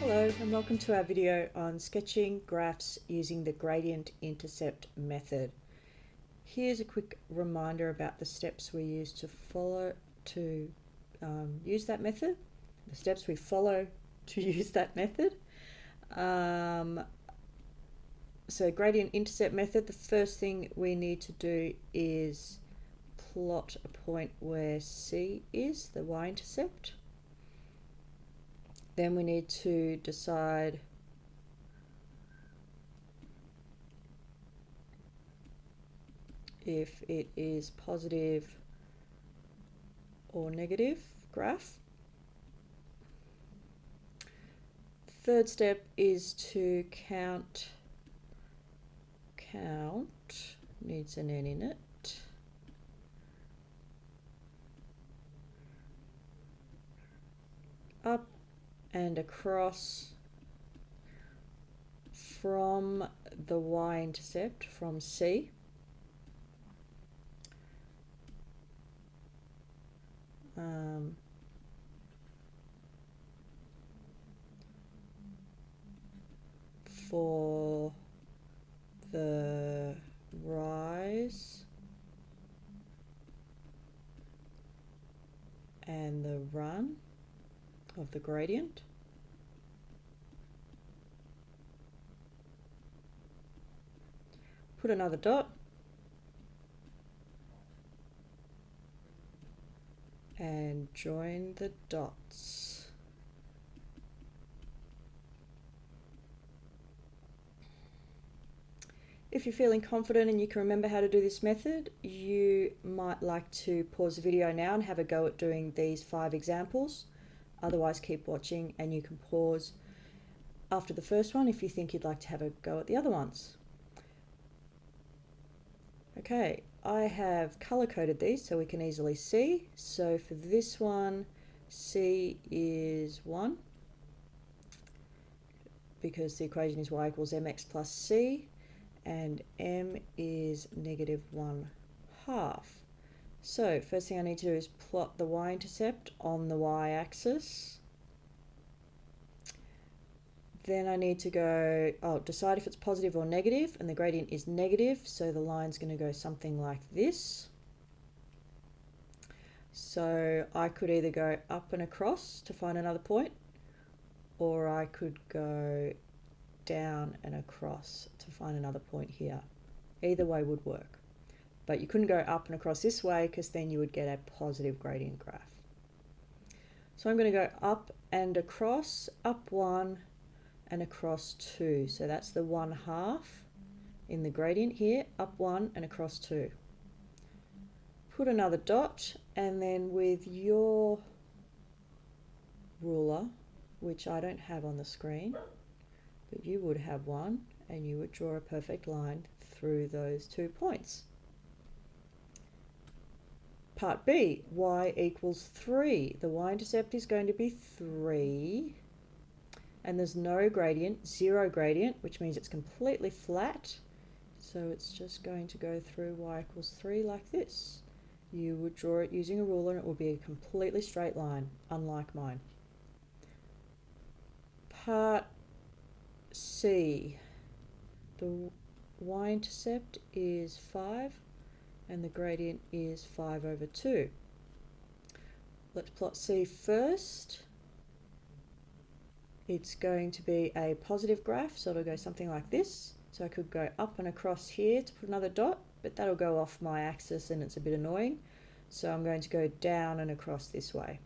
Hello and welcome to our video on sketching graphs using the gradient intercept method. Here's a quick reminder about the steps we use to follow to use that method, the steps we follow to use that method. So gradient intercept method, the first thing we need to do is plot a point where C is, the y-intercept. Then we need to decide if it is positive or negative graph. Third step is to count, needs an N in it. Up and across from the y-intercept, from C. For the rise and the run of the gradient. Put another dot and join the dots. If you're feeling confident and you can remember how to do this method, you might like to pause the video now and have a go at doing these 5 examples. Otherwise, keep watching and you can pause after the first one if you think you'd like to have a go at the other ones. Okay, I have color-coded these so we can easily see. So for this one, C is 1 because the equation is y equals mx plus c, and m is negative 1/2. So first thing I need to do is plot the y-intercept on the y-axis. Then I need to go, decide if it's positive or negative, and the gradient is negative, so the line's going to go something like this. So I could either go up and across to find another point, or I could go down and across to find another point here. Either way would work. But you couldn't go up and across this way because then you would get a positive gradient graph. So I'm going to go up and across, up 1 and across 2. So that's the 1/2 in the gradient here, up 1 and across 2. Put another dot, and then with your ruler, which I don't have on the screen, but you would have one, and you would draw a perfect line through those 2 points. Part B, y equals 3. The y-intercept is going to be 3, and there's no gradient, 0 gradient, which means it's completely flat. So it's just going to go through y equals 3 like this. You would draw it using a ruler and it will be a completely straight line, unlike mine. Part C, the y-intercept is 5 and the gradient is 5/2. Let's plot C first. It's going to be a positive graph, so it'll go something like this. So I could go up and across here to put another dot, but that'll go off my axis and it's a bit annoying. So I'm going to go down and across this way.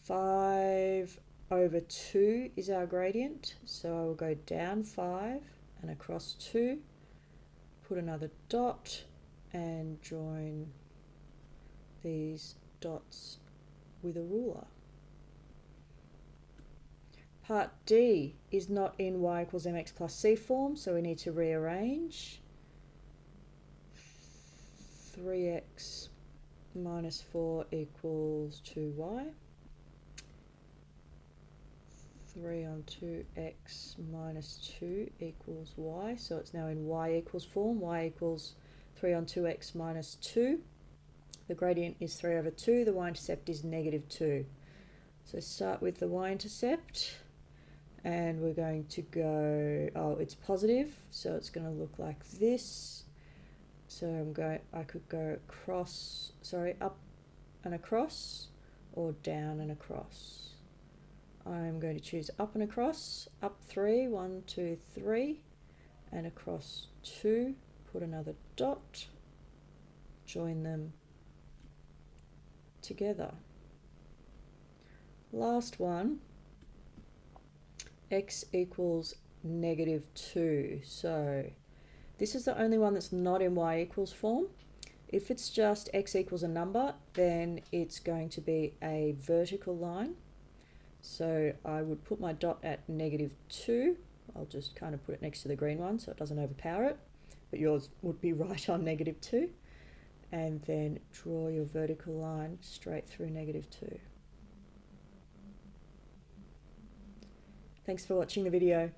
5/2 is our gradient, so I will go down 5 and across 2, put another dot and join these dots with a ruler. Part D is not in y equals mx plus c form, so we need to rearrange. 3x minus 4 equals 2y. 3 on 2x minus 2 equals y, so it's now in y equals form. Y equals 3 on 2x minus 2. The gradient is 3/2. The y-intercept is -2. So start with the y-intercept. and we're going to go, oh, it's positive, so it's going to look like this. So I could go across, sorry, up and across, or down and across. I'm going to choose up and across, up 3, 1, 2, 3, and across 2, put another dot, join them together. Last one, x equals -2. So this is the only one that's not in y equals form. If it's just x equals a number, then it's going to be a vertical line. So I would put my dot at -2. I'll just kind of put it next to the green one so it doesn't overpower it, but yours would be right on -2. And then draw your vertical line straight through -2. Thanks for watching the video.